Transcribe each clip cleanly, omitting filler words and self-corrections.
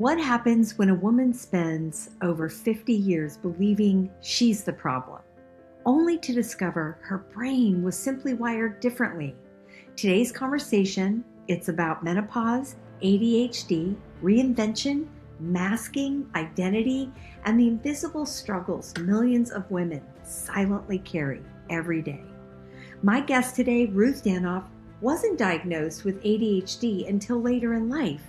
What happens when a woman spends over 50 years believing she's the problem, only to discover her brain was simply wired differently? Today's conversation, it's about menopause, ADHD, reinvention, masking, identity, and the invisible struggles millions of women silently carry every day. My guest today, Ruth Danoff, wasn't diagnosed with ADHD until later in life.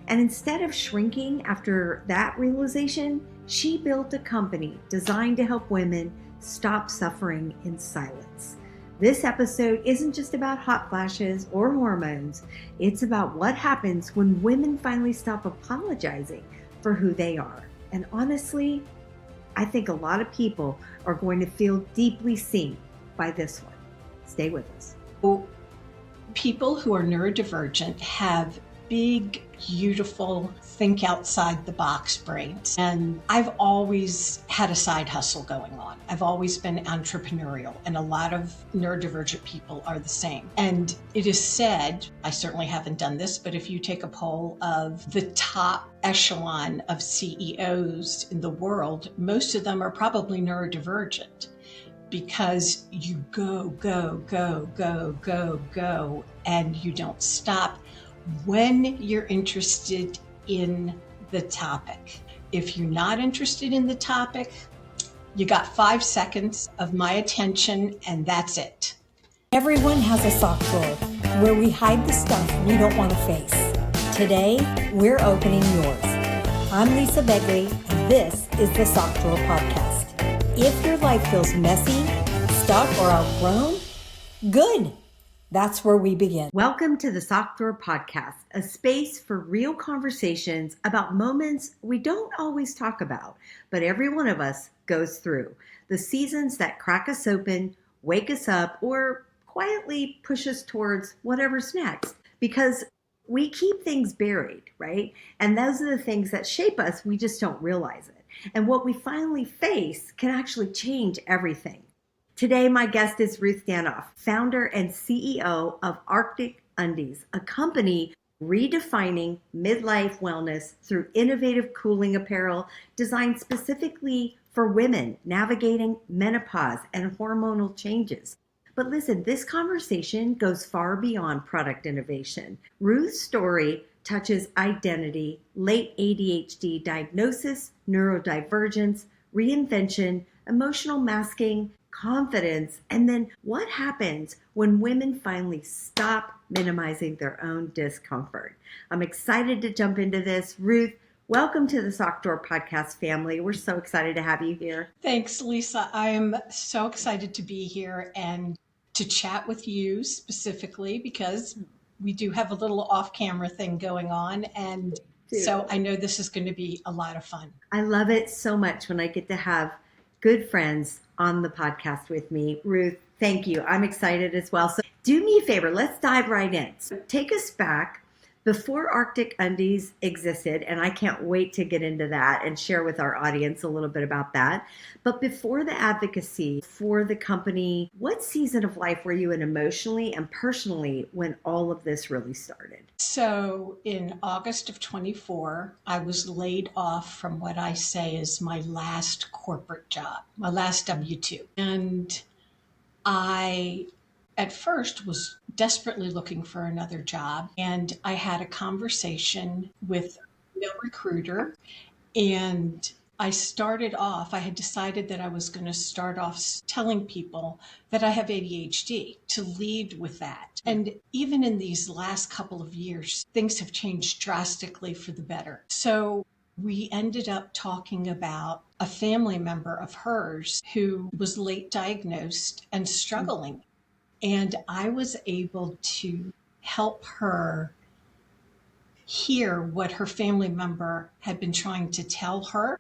And instead of shrinking after that realization, she built a company designed to help women stop suffering in silence. This episode isn't just about hot flashes or hormones. It's about what happens when women finally stop apologizing for who they are. And honestly, I think a lot of people are going to feel deeply seen by this one. Stay with us. People who are neurodivergent have big, beautiful, think outside the box brains. And I've always had a side hustle going on. I've always been entrepreneurial, and a lot of neurodivergent people are the same. And it is said, I certainly haven't done this, but if you take a poll of the top echelon of CEOs in the world, most of them are probably neurodivergent. Because you go, and you don't stop when you're interested in the topic. If you're not interested in the topic, you got 5 seconds of my attention, and that's it. Everyone has a sock drawer where we hide the stuff we don't want to face. Today, we're opening yours. I'm Lisa Begley, and this is the Sock Drawer Podcast. If your life feels messy, stuck, or outgrown, good. That's where we begin. Welcome to the Sock Drawer Podcast, a space for real conversations about moments we don't always talk about, but every one of us goes through. The seasons that crack us open, wake us up, or quietly push us towards whatever's next. Because we keep things buried, right? And those are the things that shape us. We just don't realize it. And what we finally face can actually change everything. Today, my guest is Ruth Danoff, founder and CEO of Arctic Undies, a company redefining midlife wellness through innovative cooling apparel designed specifically for women navigating menopause and hormonal changes. But listen, this conversation goes far beyond product innovation. Ruth's story touches identity, late ADHD diagnosis, neurodivergence, reinvention, emotional masking, confidence, and then what happens when women finally stop minimizing their own discomfort. I'm excited to jump into this. Ruth, welcome to the Sock Drawer Podcast family. We're so excited to have you here. Thanks, Lisa. I am so excited to be here and to chat with you specifically because we do have a little off-camera thing going on. And so I know this is going to be a lot of fun. I love it so much when I get to have good friends on the podcast with me. Ruth, thank you. I'm excited as well. So do me a favor. Let's dive right in. So take us back before Arctic Undies existed, and I can't wait to get into that and share with our audience a little bit about that. But before the advocacy for the company, what season of life were you in emotionally and personally when all of this really started? So in August of 24, I was laid off from what I say is my last corporate job, my last W-2. And I at first was desperately looking for another job, and I had a conversation with a recruiter, and I had decided that I was going to start off telling people that I have ADHD, to lead with that. And even in these last couple of years, things have changed drastically for the better. So we ended up talking about a family member of hers who was late diagnosed and struggling. And I was able to help her hear what her family member had been trying to tell her,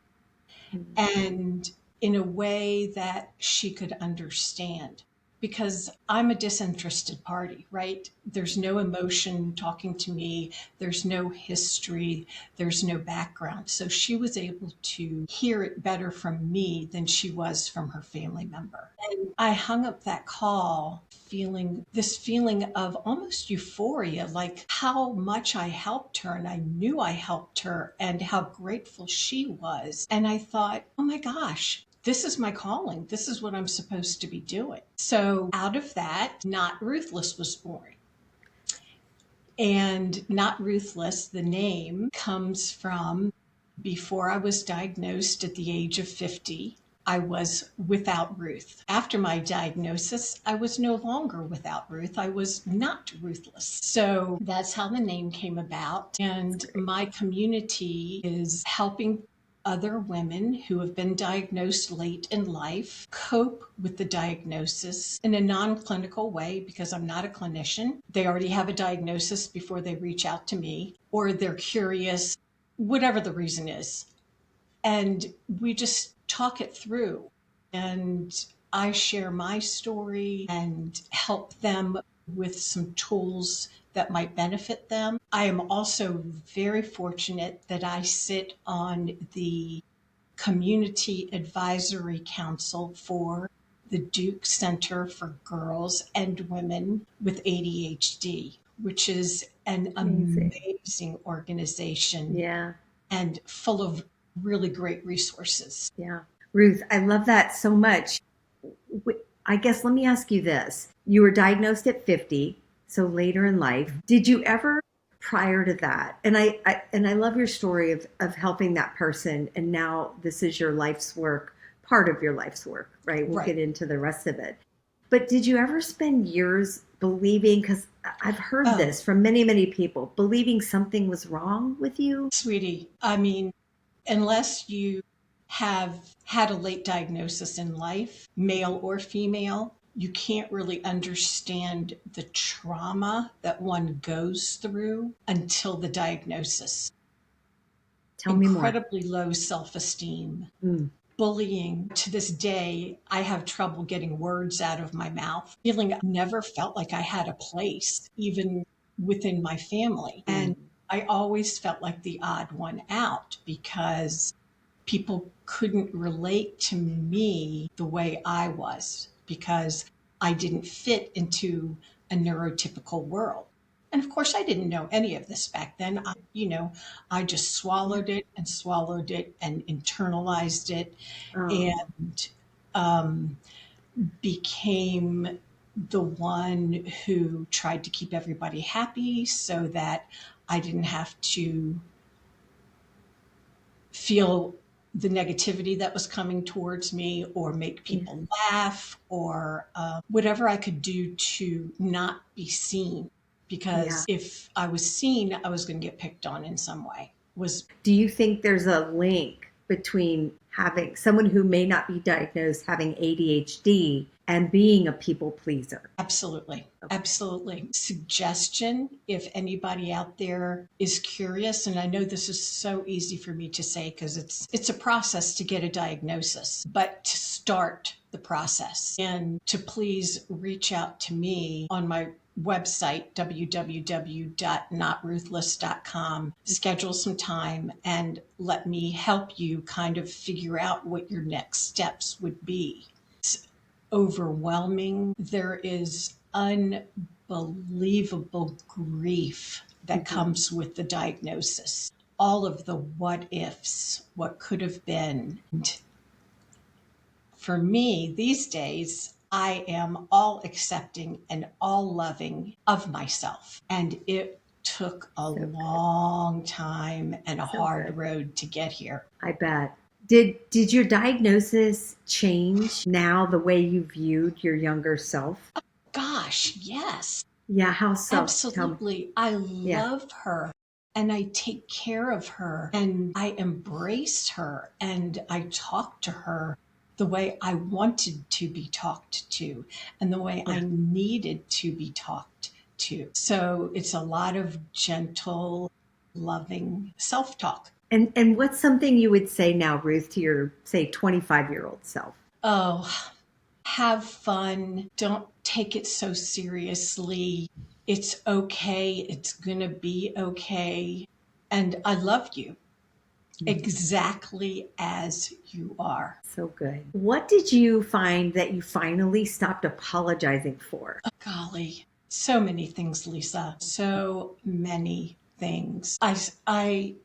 and in a way that she could understand. because I'm a disinterested party, right? There's no emotion talking to me. There's no history. There's no background. So she was able to hear it better from me than she was from her family member. And I hung up that call feeling this feeling of almost euphoria, like how much I helped her, and I knew I helped her and how grateful she was. And I thought, oh my gosh, this is my calling. This is what I'm supposed to be doing. So out of that, Not Ruthless was born. And Not Ruthless, the name, comes from before I was diagnosed at the age of 50. I was without Ruth. After my diagnosis, I was no longer without Ruth. I was not ruthless. So that's how the name came about. And my community is helping other women who have been diagnosed late in life cope with the diagnosis in a non-clinical way, because I'm not a clinician. They already have a diagnosis before they reach out to me, or they're curious, whatever the reason is. And we just talk it through. And I share my story and help them with some tools that might benefit them. I am also very fortunate that I sit on the Community Advisory Council for the Duke Center for Girls and Women with ADHD, which is an amazing organization. Yeah. And full of really great resources. Yeah. Ruth, I love that so much. I guess let me ask you this. You were diagnosed at 50, so later in life. Did you ever prior to that? And I love your story of helping that person, and now this is your life's work, part of your life's work, right? We'll get into the rest of it. But did you ever spend years believing, because I've heard this from many, many people, believing something was wrong with you? Sweetie, I mean, unless you have had a late diagnosis in life, male or female, you can't really understand the trauma that one goes through until the diagnosis. Tell me more. Incredibly low self-esteem. Bullying. To this day, I have trouble getting words out of my mouth. Feeling I never felt like I had a place, even within my family. And I always felt like the odd one out because people couldn't relate to me the way I was, because I didn't fit into a neurotypical world. And of course, I didn't know any of this back then. I just swallowed it and internalized it, and became the one who tried to keep everybody happy so that I didn't have to feel the negativity that was coming towards me, or make people laugh, or whatever I could do to not be seen. Because if I was seen, I was going to get picked on in some way. Do you think there's a link between having someone who may not be diagnosed having ADHD and being a people pleaser? Absolutely. Okay. Absolutely. Suggestion, if anybody out there is curious, and I know this is so easy for me to say because it's a process to get a diagnosis, but to start the process and to please reach out to me on my website, www.notruthless.com. Schedule some time and let me help you kind of figure out what your next steps would be. It's overwhelming. There is unbelievable grief that comes with the diagnosis. All of the what ifs, what could have been. And for me, these days, I am all accepting and all loving of myself. And it took a long time and a hard road to get here. I bet. Did your diagnosis change now the way you viewed your younger self? Oh, gosh, yes. Yeah, how so? Absolutely. I love her. And I take care of her. And I embrace her. And I talk to her the way I wanted to be talked to, and the way I needed to be talked to. So it's a lot of gentle, loving self-talk. And what's something you would say now, Ruth, to your, say, 25-year-old self? Oh, have fun. Don't take it so seriously. It's okay. It's going to be okay. And I love you exactly as you are. So good. What did you find that you finally stopped apologizing for? Oh, golly, so many things, Lisa. So many things. I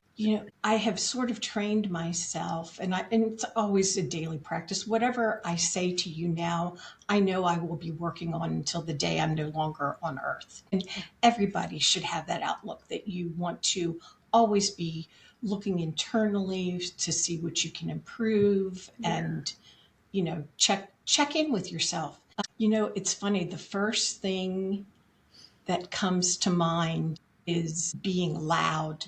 have sort of trained myself, and it's always a daily practice. Whatever I say to you now, I know I will be working on until the day I'm no longer on earth. And everybody should have that outlook that you want to always be looking internally to see what you can improve and, check in with yourself. It's funny. The first thing that comes to mind is being loud.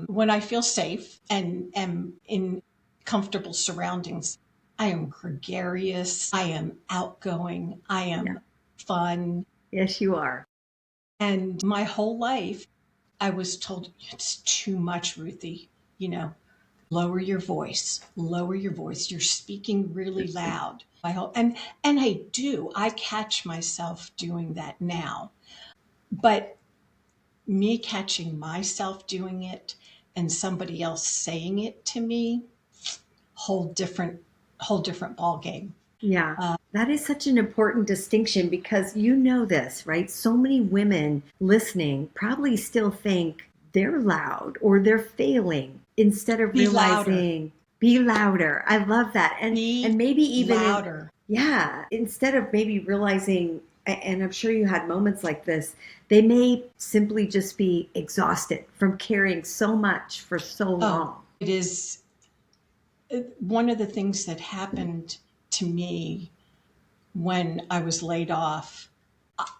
When I feel safe and am in comfortable surroundings, I am gregarious. I am outgoing. I am fun. Yes, you are. And my whole life, I was told, it's too much, Ruthie. Lower your voice. Lower your voice. You're speaking really loud. And I do. I catch myself doing that now. But me catching myself doing it and somebody else saying it to me, whole different ball game. Yeah. That is such an important distinction because you know this, right? So many women listening probably still think they're loud or they're failing instead of realizing be louder. I love that. And maybe even louder. Instead of maybe realizing, and I'm sure you had moments like this, they may simply just be exhausted from carrying so much for so long. It is one of the things that happened to me when I was laid off.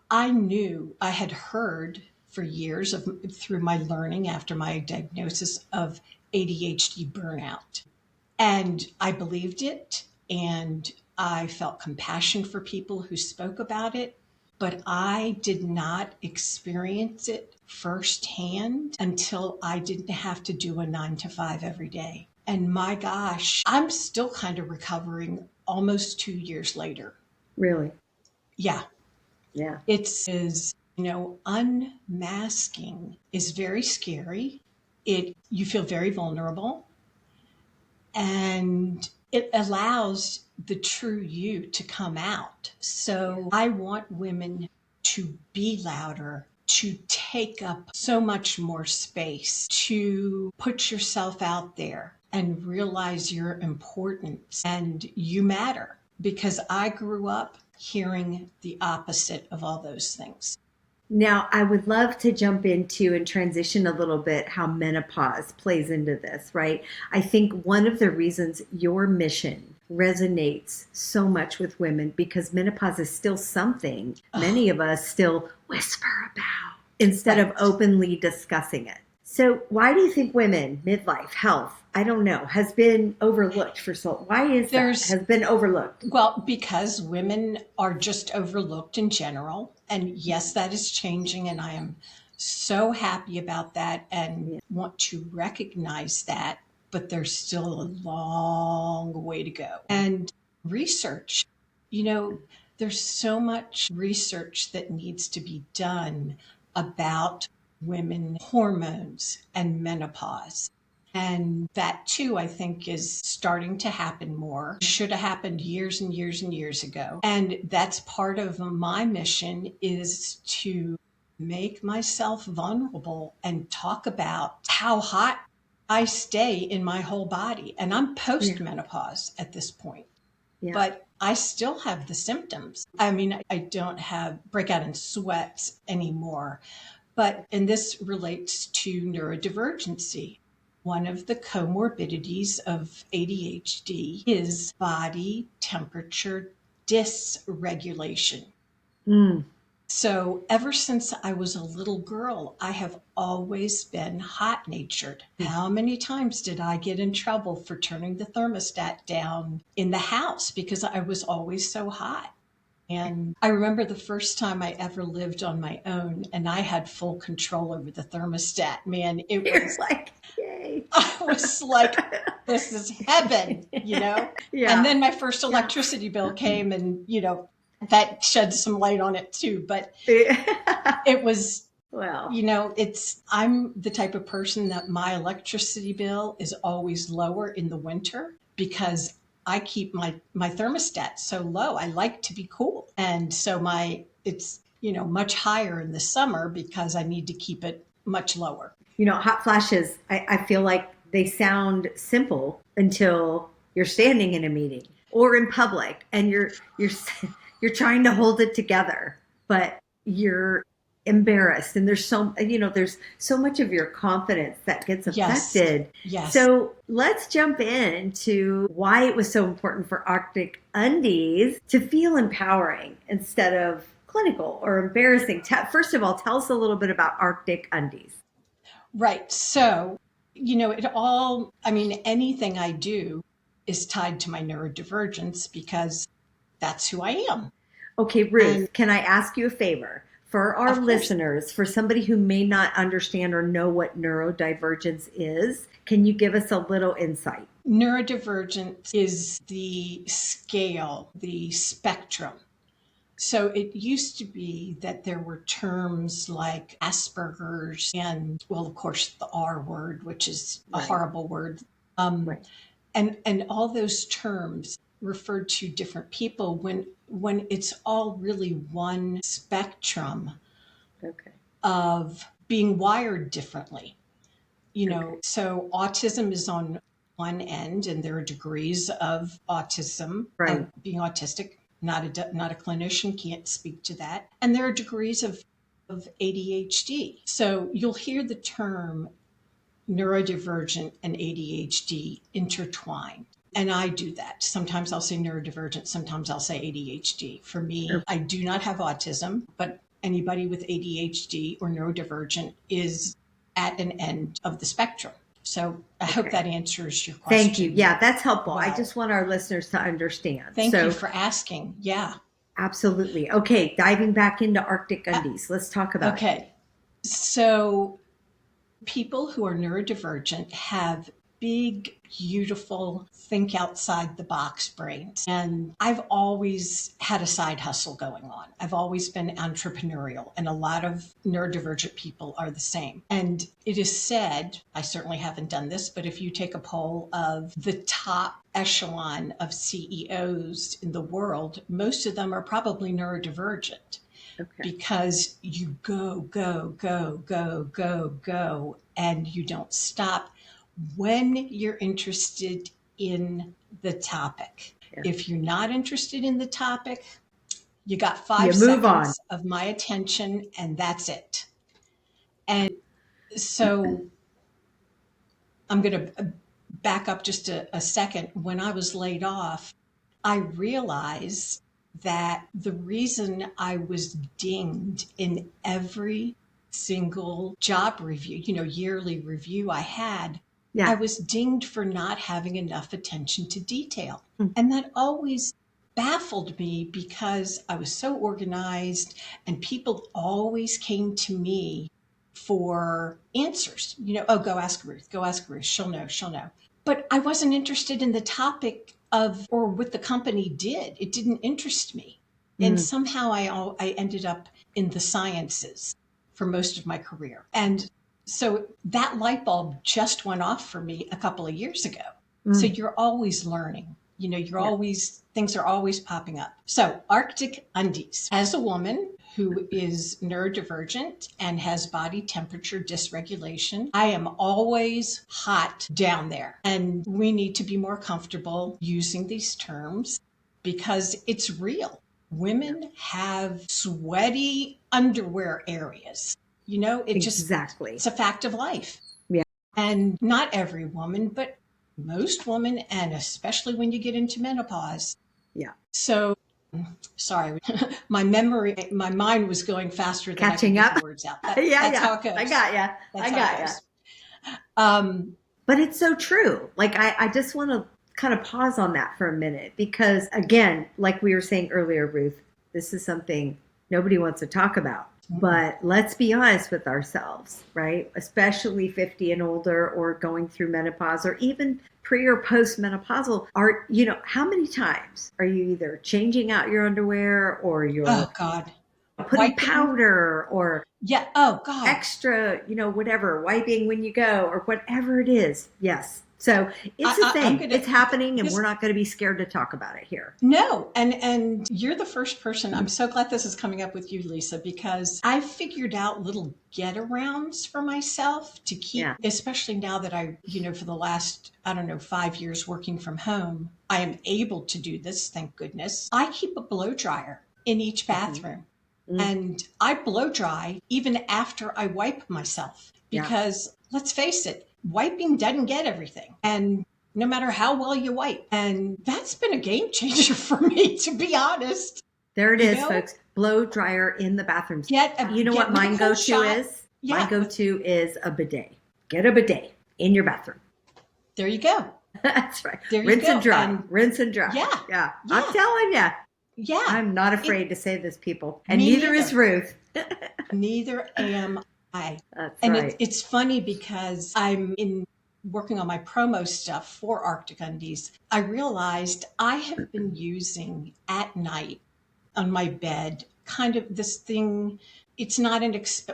I knew, I had heard for years through my learning after my diagnosis of ADHD burnout. And I believed it, and I felt compassion for people who spoke about it, but I did not experience it firsthand until I didn't have to do a 9 to 5 every day. And my gosh, I'm still kind of recovering almost 2 years later. Really? Yeah. Yeah. Unmasking is very scary. You feel very vulnerable, and it allows the true you to come out. So I want women to be louder, to take up so much more space, to put yourself out there and realize your importance and you matter. Because I grew up hearing the opposite of all those things. Now, I would love to jump into and transition a little bit how menopause plays into this, right? I think one of the reasons your mission resonates so much with women because menopause is still something many of us still whisper about instead of openly discussing it. So why do you think women, midlife, health, I don't know, has been overlooked for so long? Why is that has been overlooked? Well, because women are just overlooked in general. And yes, that is changing. And I am so happy about that and want to recognize that. But there's still a long way to go. And research, there's so much research that needs to be done about women hormones and menopause. And that too, I think, is starting to happen more. Should have happened years and years and years ago. And that's part of my mission, is to make myself vulnerable and talk about how hot I stay in my whole body. And I'm post-menopause at this point. Yeah. But I still have the symptoms. I mean, I don't have breakout in sweats anymore. And this relates to neurodivergency. One of the comorbidities of ADHD is body temperature dysregulation. So ever since I was a little girl, I have always been hot-natured. How many times did I get in trouble for turning the thermostat down in the house because I was always so hot? And I remember the first time I ever lived on my own and I had full control over the thermostat. Man, it was like, yay. I was like, this is heaven, Yeah. And then my first electricity bill came and, that shed some light on it too. But it was, well, I'm the type of person that my electricity bill is always lower in the winter because I keep my thermostat so low. I like to be cool. And so it's much higher in the summer because I need to keep it much lower. Hot flashes, I feel like they sound simple until you're standing in a meeting or in public and you're trying to hold it together, but you're embarrassed and there's so much of your confidence that gets affected. Yes. So let's jump into why it was so important for Arctic Undies to feel empowering instead of clinical or embarrassing. First of all, tell us a little bit about Arctic Undies. Right. So, anything I do is tied to my neurodivergence because that's who I am. Okay, Ruth, can I ask you a favor? For our listeners, for somebody who may not understand or know what neurodivergence is, can you give us a little insight? Neurodivergence is the scale, the spectrum. So it used to be that there were terms like Asperger's and, well, of course, the R word, which is a horrible word. Right. And all those terms referred to different people when it's all really one spectrum of being wired differently. So autism is on one end, and there are degrees of autism, right. of being autistic. Not a clinician, can't speak to that. And there are degrees of ADHD. So you'll hear the term neurodivergent and ADHD intertwined. And I do that. Sometimes I'll say neurodivergent, sometimes I'll say ADHD. For me, I do not have autism, but anybody with ADHD or neurodivergent is at an end of the spectrum. So I hope that answers your question. Thank you. Yeah, that's helpful. Wow. I just want our listeners to understand. Thank you for asking. Yeah. Absolutely. Okay, diving back into Arctic Undies. Let's talk about it. Okay. So people who are neurodivergent have big, beautiful, think outside the box brains. And I've always had a side hustle going on. I've always been entrepreneurial, and a lot of neurodivergent people are the same. And it is said, I certainly haven't done this, but if you take a poll of the top echelon of CEOs in the world, most of them are probably neurodivergent. Because you go, go, go, go, go, go, and you don't stop when you're interested in the topic. Yeah. If you're not interested in the topic, you got 5 seconds of my attention and that's it. And so I'm going to back up just a second. When I was laid off, I realized that the reason I was dinged in every single job review, yearly review I had, I was dinged for not having enough attention to detail. And that always baffled me because I was so organized and people always came to me for answers. Go ask Ruth, she'll know. But I wasn't interested in the topic or what the company did. It didn't interest me. And somehow I ended up in the sciences for most of my career. And so that light bulb just went off for me a couple of years ago. So you're always learning, things are always popping up. So Arctic Undies, as a woman who is neurodivergent and has body temperature dysregulation, I am always hot down there. And we need to be more comfortable using these terms because it's real. Women have sweaty underwear areas. It's a fact of life. Yeah. And not every woman, but most women, and especially when you get into menopause. Yeah. So, sorry, my mind was going faster than catching I could up. Get the words out. That's how it goes. I got ya. But it's so true. Like, I just want to kind of pause on that for a minute because, again, like we were saying earlier, Ruth, this is something nobody wants to talk about. But let's be honest with ourselves, right? Especially 50 and older or going through menopause or even pre or post menopausal how many times are you either changing out your underwear or you're Oh God. putting powder or Yeah. Oh God. extra, whatever, wiping when you go or whatever it is. Yes. So it's a thing. It's happening and we're not going to be scared to talk about it here. No. And you're the first person. I'm so glad this is coming up with you, Lisa, because I figured out little get arounds for myself to keep, especially now that for the last, 5 years working from home, I am able to do this. Thank goodness. I keep a blow dryer in each bathroom. And I blow dry even after I wipe myself because let's face it, wiping doesn't get everything. And no matter how well you wipe. And that's been a game changer for me, to be honest. There it is, folks. Blow dryer in the bathroom. What mine go-to is? Yeah. My go-to is a bidet. Get a bidet in your bathroom. There you go. That's right. Rinse and dry. Rinse and dry. Yeah. I'm telling you. Yeah. I'm not afraid to say this, people. And neither is Ruth. Neither am I. That's and right. It's funny because I'm working on my promo stuff for Arctic Undies. I realized I have been using at night on my bed kind of this thing. It's not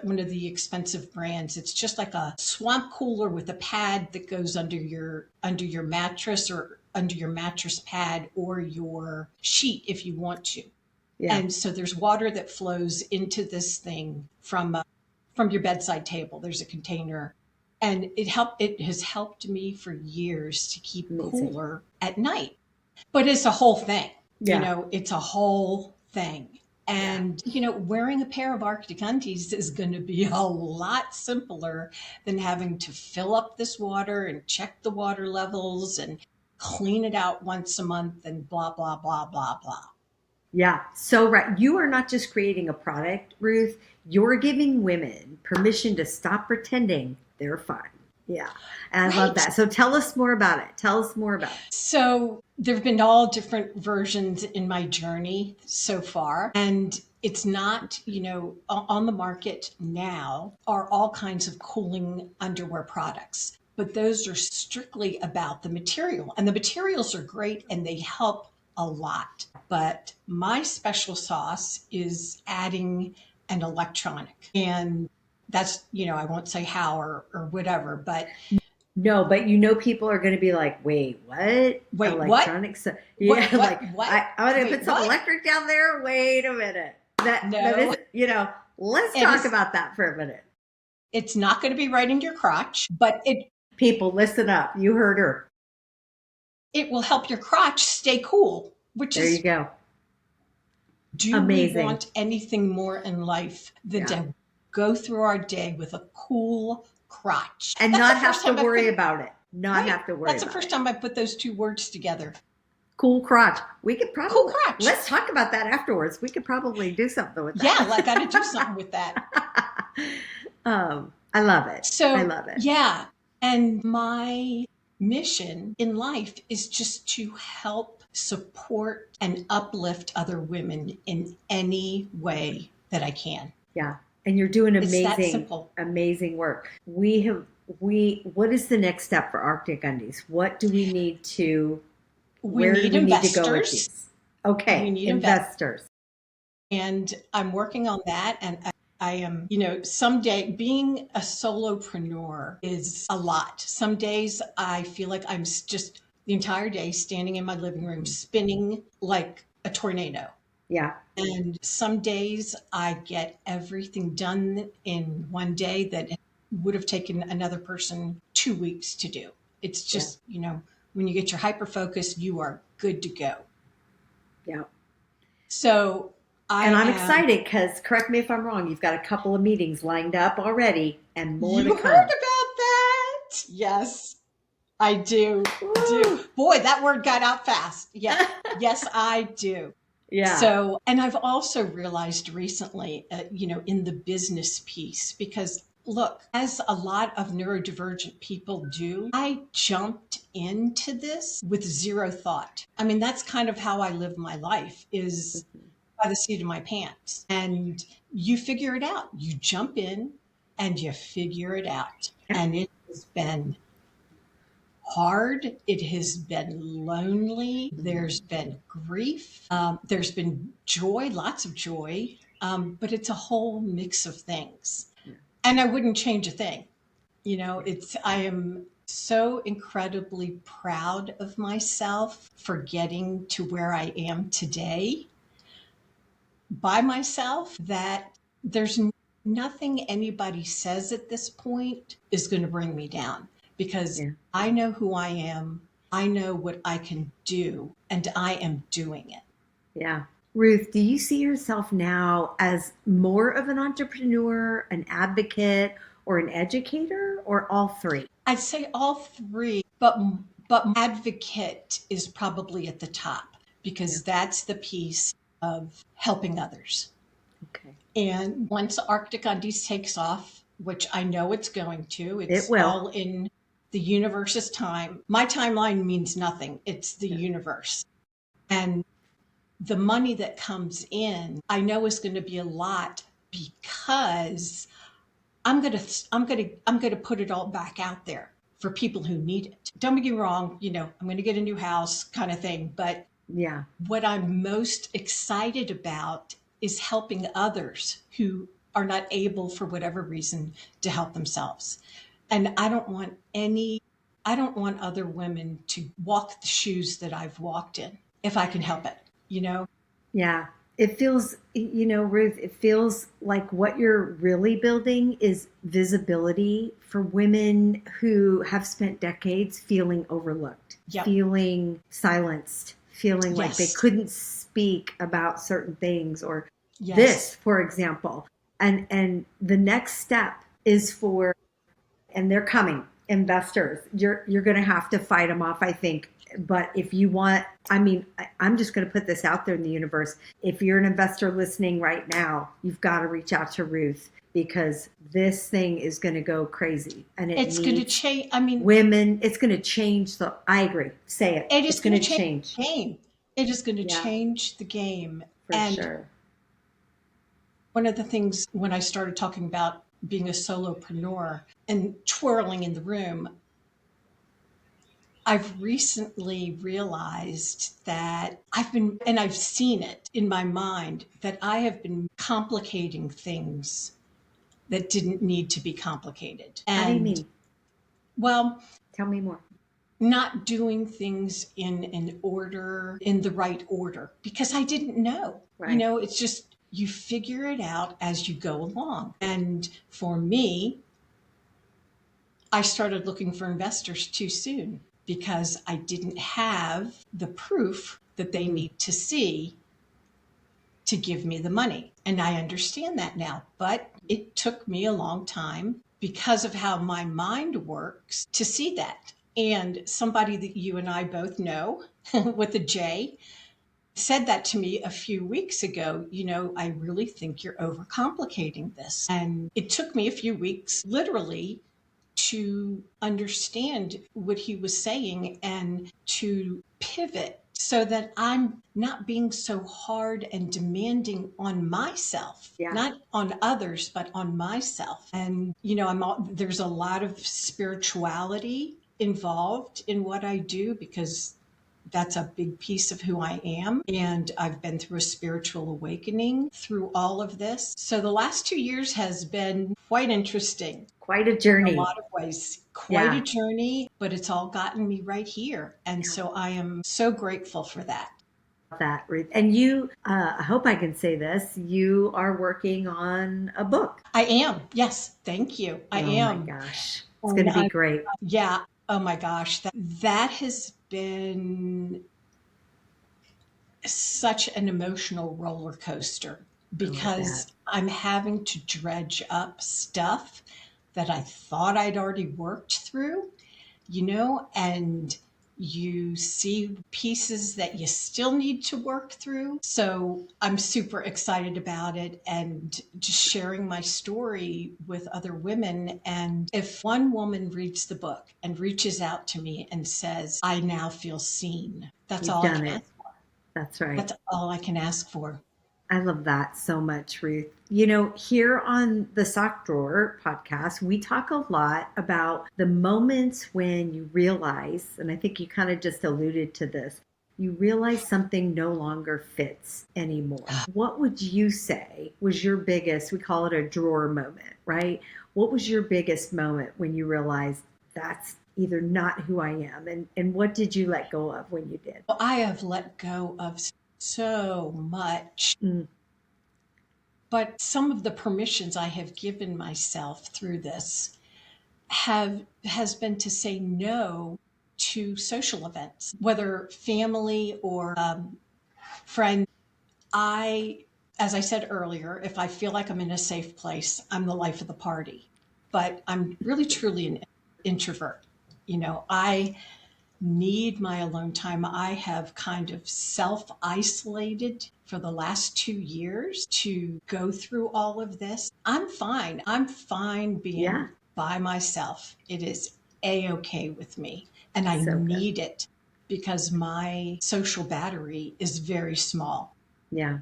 one of the expensive brands. It's just like a swamp cooler with a pad that goes under your mattress or under your mattress pad or your sheet if you want to. Yeah. And so there's water that flows into this thing from your bedside table. There's a container. And it has helped me for years to keep cooler at night. But it's a whole thing. It's a whole thing. And, wearing a pair of Arctic Undies is going to be a lot simpler than having to fill up this water and check the water levels and clean it out once a month and blah, blah, blah, blah, blah. Yeah, so right. You are not just creating a product, Ruth. You're giving women permission to stop pretending they're fine. Yeah, and I love that. So tell us more about it. So there have been all different versions in my journey so far. And it's not, on the market now are all kinds of cooling underwear products. But those are strictly about the material. And the materials are great and they help a lot. But my special sauce is adding an electronic. And that's, I won't say how or whatever, but. No, but people are going to be like, wait, what? Wait, electronics? What? Yeah, what? I'm going to put some electric down there. Wait a minute. That is, let's talk about that for a minute. It's not going to be right in your crotch, but people, listen up. You heard her. It will help your crotch stay cool, there you go. Do we want anything more in life than to go through our day with a cool crotch and not have to worry about it? That's the first time I put those two words together. Cool crotch. We could probably cool crotch. Let's talk about that afterwards. We could probably do something with that. Yeah, I got to do something with that. I love it. I love it. Yeah. And my mission in life is just to help support and uplift other women in any way that I can. Yeah. And you're doing amazing work. What is the next step for Arctic Undies? What do we need to, where do we need to go with these? Okay. We need investors. And I'm working on that. And I am, someday being a solopreneur is a lot. Some days I feel like I'm just the entire day standing in my living room, spinning like a tornado. Yeah. And some days I get everything done in one day that would have taken another person 2 weeks to do. It's just, when you get your hyper focus, you are good to go. Yeah. So I'm excited because, correct me if I'm wrong, you've got a couple of meetings lined up already and more to come. You heard about that? Yes, I do. Boy, that word got out fast. Yeah. Yes, I do. Yeah. So, and I've also realized recently, in the business piece, because look, as a lot of neurodivergent people do, I jumped into this with zero thought. I mean, that's kind of how I live my life is by the seat of my pants. And you figure it out. You jump in and you figure it out. Yeah. And it has been hard. It has been lonely. There's been grief. There's been joy, lots of joy. But it's a whole mix of things. And I wouldn't change a thing. I am so incredibly proud of myself for getting to where I am today by myself, that there's nothing anybody says at this point is going to bring me down, because Yeah. I know who I am. I know what I can do, and I am doing it. Yeah. Ruth, do you see yourself now as more of an entrepreneur, an advocate, or an educator, or all three? I'd say all three, but advocate is probably at the top, because that's the piece of helping others. Okay. And once Arctic Undies takes off, which I know it's going to, it's It will. all in the universe's time. My timeline means nothing. It's the universe. And the money that comes in, I know is going to be a lot, because I'm going to put it all back out there for people who need it. Don't get me wrong, I'm going to get a new house kind of thing, but Yeah. what I'm most excited about is helping others who are not able, for whatever reason, to help themselves. And I don't want other women to walk the shoes that I've walked in, if I can help it, Yeah. It feels, Ruth, it feels like what you're really building is visibility for women who have spent decades feeling overlooked, Yep. feeling silenced, feeling like they Yes. couldn't speak about certain things, or Yes. this, for example. And the next step is and they're coming, investors. You're going to have to fight them off, I think. But if you want, I'm just going to put this out there in the universe. If you're an investor listening right now, you've got to reach out to Ruth, because this thing is going to go crazy, and It's going to change. Women. It's going to change. I agree. Say it. It's going to change the game. It is going to change the game. For sure. One of the things, when I started talking about being a solopreneur and twirling in the room, I've recently realized that I've seen it in my mind, that I have been complicating things that didn't need to be complicated. How do you mean? Well, tell me more. Not doing things in the right order, because I didn't know. Right. It's just, you figure it out as you go along. And for me, I started looking for investors too soon, because I didn't have the proof that they need to see to give me the money. And I understand that now, but it took me a long time, because of how my mind works, to see that. And somebody that you and I both know with a J said that to me a few weeks ago. I really think you're overcomplicating this. And it took me a few weeks, literally, to understand what he was saying and to pivot, so that I'm not being so hard and demanding on myself, not on others, but on myself. And, there's a lot of spirituality involved in what I do, because that's a big piece of who I am. And I've been through a spiritual awakening through all of this. So the last 2 years has been quite interesting. Quite a journey. In a lot of ways. Quite a journey, but it's all gotten me right here. And so I am so grateful for that. Ruth. And you, I hope I can say this, you are working on a book. I am. Yes. Thank you. I am. Oh my gosh. It's going to be great. Yeah. Oh my gosh. That has been such an emotional roller coaster, because I'm having to dredge up stuff that I thought I'd already worked through, and you see pieces that you still need to work through. So I'm super excited about it, and just sharing my story with other women. And if one woman reads the book and reaches out to me and says, I now feel seen, that's all I can ask for. That's right. That's all I can ask for. I love that so much, Ruth. You know, here on the Sock Drawer podcast, we talk a lot about the moments when you realize, and I think you kind of just alluded to this, you realize something no longer fits anymore. What would you say was your biggest, we call it a drawer moment, right? What was your biggest moment when you realized that's either not who I am? And what did you let go of when you did? Well, I have let go of so much, Mm, but some of the permissions I have given myself through this has been to say no to social events, whether family or friends. I, as I said earlier, if I feel like I'm in a safe place, I'm the life of the party. But I'm really truly an introvert. I need my alone time. I have kind of self isolated for the last 2 years to go through all of this. I'm fine. I'm fine yeah, being by myself. It is A-OK with me. And I so good. need it because my social battery is very small. Yeah.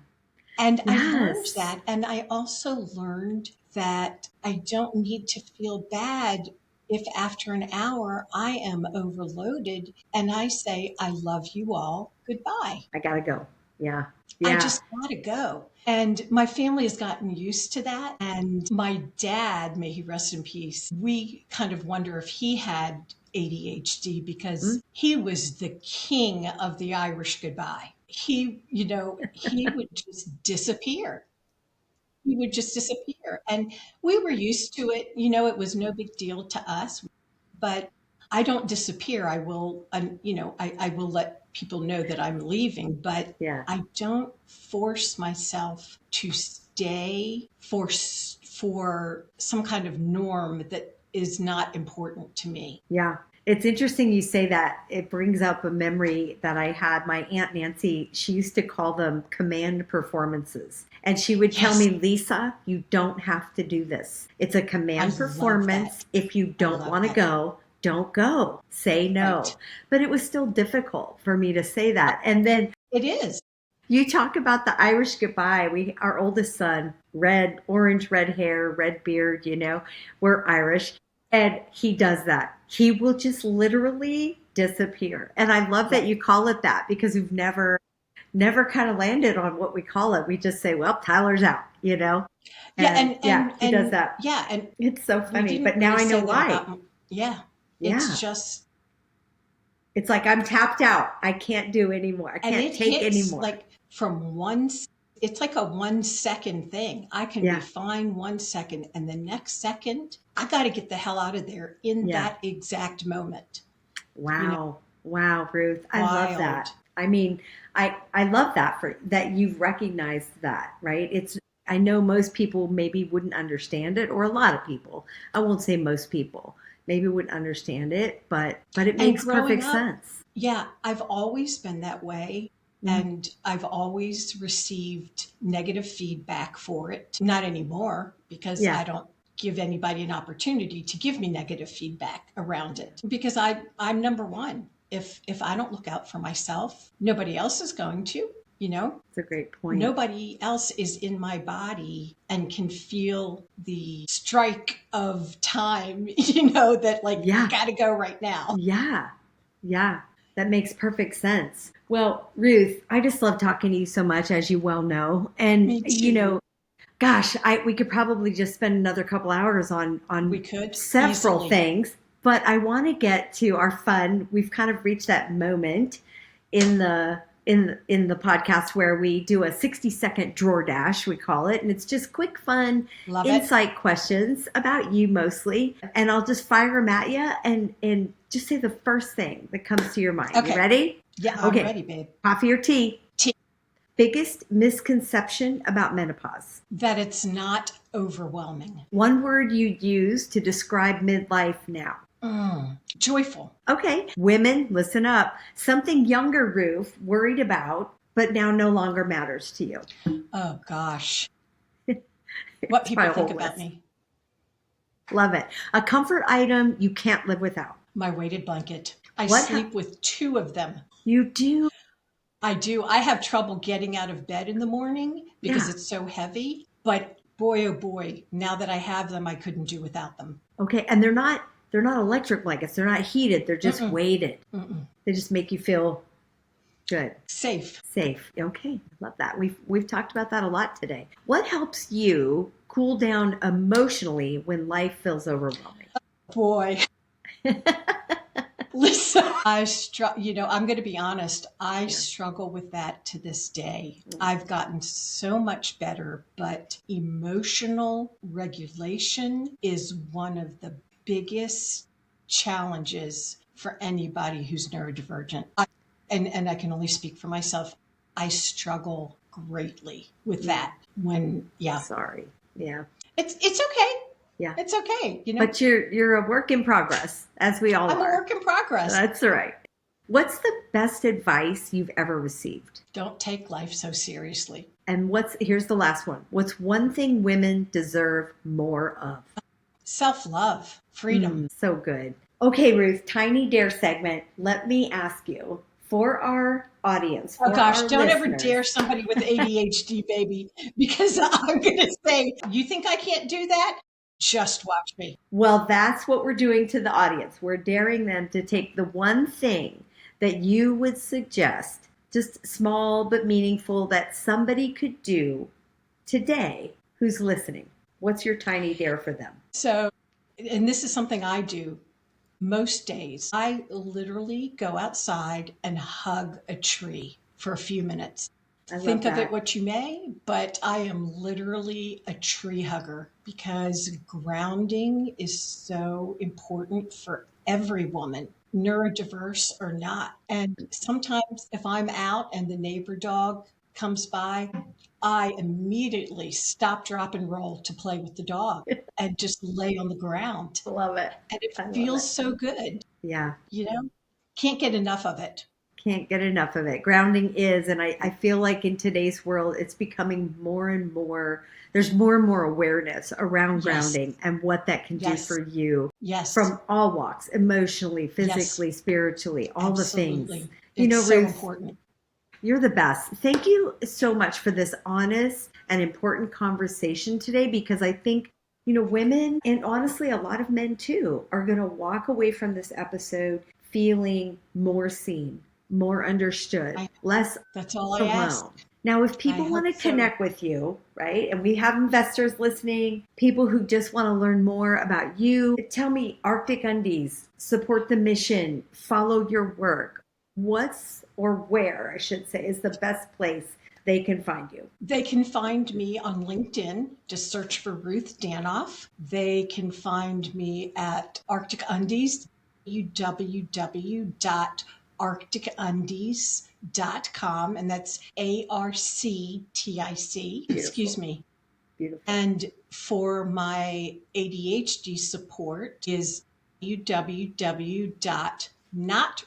And I learned Yes. that. And I also learned that I don't need to feel bad if after an hour I am overloaded and I say, I love you all, goodbye. I gotta go. Yeah. I Yeah. just gotta go. And my family has gotten used to that. And my dad, may he rest in peace, we kind of wonder if he had ADHD Mm, because he was the king of the Irish goodbye. He would just disappear. He would just disappear. And we were used to it. It was no big deal to us, but I don't disappear. I will let people know that I'm leaving, but yeah. I don't force myself to stay for some kind of norm that is not important to me. Yeah. It's interesting you say that. It brings up a memory that I had. My Aunt Nancy, she used to call them command performances. And she would tell Yes, me, Lisa, you don't have to do this. It's a I command love that. performance. If you I don't love want to that. go, don't go. Say no. Right. But it was still difficult for me to say that. And then It is. you talk about the Irish goodbye. Our oldest son, orange red hair, red beard, we're Irish. And he does that. He will just literally disappear. And I love that Right. you call it that because we've never kind of landed on what we call it. We just say, well, Tyler's out. Yeah. And And, yeah, and, he does and that. yeah. And It's so we funny. But didn't now really I know say that why. about, yeah, it's Yeah. just, It's like I'm tapped out. I can't do anymore. I and can't it take hits anymore. like it's like a 1 second thing. I can be Yeah. fine 1 second, and the next second, I got to get the hell out of there in Yeah. that exact moment. You know, Wow. Wow, Ruth. I love wild. that. I mean, I love that for that you've recognized that, right? I know most people maybe wouldn't understand it, or a lot of people. I won't say most people maybe wouldn't understand it, but it And makes growing perfect up, sense. yeah, I've always been that way. Mm, And I've always received negative feedback for it. Not anymore, because yeah. I don't give anybody an opportunity to give me negative feedback around it. Because I'm number one. If I don't look out for myself, nobody else is going to, you know? It's a great point. Nobody else is in my body and can feel the strike of time, that like, Yeah. gotta go right now. Yeah. Yeah. That makes perfect sense. Well, Ruth, I just love talking to you so much, as you well know. And, Me too. gosh, we could probably just spend another couple hours on We could several easily. things, but I want to get to our fun. We've kind of reached that moment in the podcast where we do a 60-second drawer dash, we call it, and it's just quick, fun, Love it. insight questions about you mostly, and I'll just fire them at you and just say the first thing that comes to your mind. Okay. You ready? Yeah, I'm Okay. ready, babe. Coffee or tea? Tea. Biggest misconception about menopause? That it's not overwhelming. One word you'd use to describe midlife now. Joyful. Okay. Women, listen up. Something younger Ruth worried about, but now no longer matters to you. Oh, gosh. What people think about me. Love it. A comfort item you can't live without. My weighted blanket. I What sleep with 2 of them. You do? I do. I have trouble getting out of bed in the morning because it's so heavy. But boy, oh boy, now that I have them, I couldn't do without them. Okay. And they're not electric blankets. They're not heated. They're just weighted. They just make you feel good. Safe. Okay. Love that. We've talked about that a lot today. What helps you cool down emotionally when life feels overwhelming? Boy. Listen, I'm going to be honest. I struggle with that to this day. I've gotten so much better, but emotional regulation is one of the biggest challenges for anybody who's neurodivergent. And I can only speak for myself. I struggle greatly with that Sorry. Yeah. It's okay. Yeah. It's okay. But you're a work in progress, as we all are. I'm a work in progress. That's right. What's the best advice you've ever received? Don't take life so seriously. And here's the last one. What's one thing women deserve more of? Self-love, freedom. So good. Okay, Ruth, Tiny Dare segment. Let me ask you, for our audience. Oh gosh, don't ever dare somebody with ADHD, baby, because I'm going to say, you think I can't do that? Just watch me. Well, that's what we're doing to the audience. We're daring them to take the one thing that you would suggest, just small but meaningful, that somebody could do today who's listening. What's your tiny dare for them? So, and this is something I do most days. I literally go outside and hug a tree for a few minutes. Think of it what you may, but I am literally a tree hugger because grounding is so important for every woman, neurodiverse or not. And sometimes if I'm out and the neighbor dog comes by, I immediately stop, drop, and roll to play with the dog and just lay on the ground. Love it. And it feels so good. Yeah. Can't get enough of it. Can't get enough of it. Grounding is, and I feel like in today's world, it's becoming more and more, there's more and more awareness around grounding and what that can do for you. Yes. From all walks, emotionally, physically, spiritually, all the things. It's so Ruth, important. You're the best. Thank you so much for this honest and important conversation today, because I think, women, and honestly, a lot of men too, are going to walk away from this episode feeling more seen, more understood, less That's all I alone. ask. Now, if people want to connect with you, right, and we have investors listening, people who just want to learn more about you, tell me, Arctic Undies, support the mission, follow your work. Where, I should say, is the best place they can find you? They can find me on LinkedIn. Just search for Ruth Danoff. They can find me at Arctic Undies, www.arcticundies.com, and that's ARCTIC. Excuse me. Beautiful. And for my ADHD support is www.Not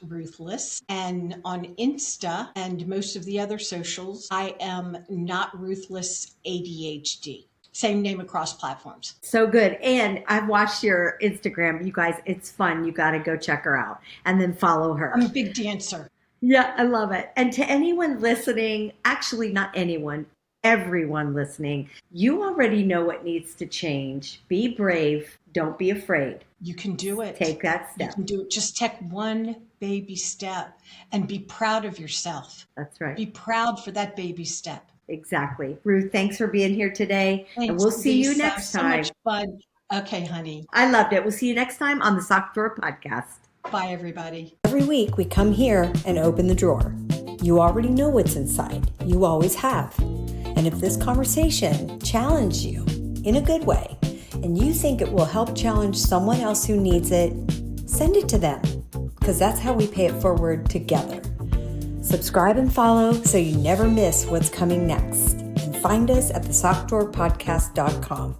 Ruthless, and on Insta and most of the other socials, I am Not Ruthless ADHD. Same name across platforms. So good. And I've watched your Instagram. You guys, it's fun. You got to go check her out and then follow her. I'm a big dancer. Yeah, I love it. And to anyone listening, actually not anyone, everyone listening, you already know what needs to change. Be brave. Don't be afraid. You can do it. Take that step. You can do it. Just take one baby step and be proud of yourself. That's right. Be proud for that baby step. Exactly. Ruth, thanks for being here today. Thanks, and we'll see you Lisa. next time. So much fun. Okay, honey. I loved it. We'll see you next time on the Sock Drawer Podcast. Bye, everybody. Every week we come here and open the drawer. You already know what's inside. You always have. And if this conversation challenged you in a good way, and you think it will help challenge someone else who needs it, send it to them, because that's how we pay it forward together. Subscribe and follow so you never miss what's coming next. And find us at thesockdrawerpodcast.com.